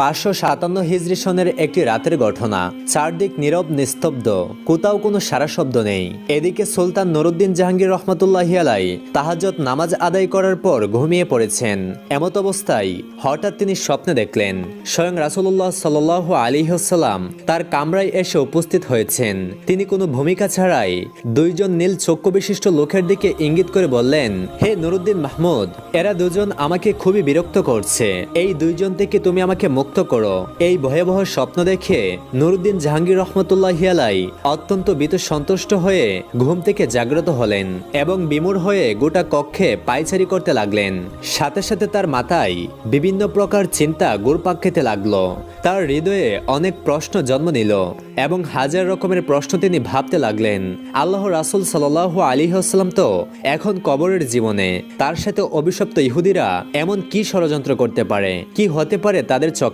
557 হিজরি সনের একটি রাতের ঘটনা। চারদিক নীরব নিস্তব্ধ, কোথাও কোনো সারা শব্দ নেই। এদিকে সুলতান নুরউদ্দিন জাহাঙ্গীর রহমতুল্লাহি আলাই তাহাজ্জুদ নামাজ আদায় করার পর ঘুমিয়ে পড়েছেন। এমত অবস্থায় হঠাৎ তিনি স্বপ্নে দেখলেন স্বয়ং রাসূলুল্লাহ সাল্লাল্লাহু আলাইহি ওয়াসাল্লাম তার কামরায় এসে উপস্থিত হয়েছেন। তিনি কোনো ভূমিকা ছাড়াই দুইজন নীল চক্ষু বিশিষ্ট লোকের দিকে ইঙ্গিত করে বললেন, হে নুরউদ্দিন মাহমুদ, এরা দুজন আমাকে খুবই বিরক্ত করছে। এই দুইজন থেকে তুমি আমাকে মুক্ত করো। এই ভয়াবহ স্বপ্ন দেখে নুরউদ্দিন জাহাঙ্গীর রহমতুল্লাহি আলাই অত্যন্ত ভীত সন্তুষ্ট হয়ে ঘুম থেকে জাগ্রত হলেন এবং বিমূঢ় হয়ে গোটা কক্ষে পায়চারি করতে লাগলেন। সাথে সাথে তার মাথায় বিভিন্ন প্রকার চিন্তা ঘুরপাক খেতে লাগলো। তার হৃদয়ে অনেক প্রশ্ন জন্ম নিল এবং হাজার রকমের প্রশ্ন তিনি ভাবতে লাগলেন। আল্লাহ রাসূল সাল্লাল্লাহু আলাইহি ওয়াসাল্লাম তো এখন কবরের জীবনে, তার সাথে অভিশপ্ত ইহুদিরা এমন কি ষড়যন্ত্র করতে পারে? কি হতে পারে তাদের চক্রে?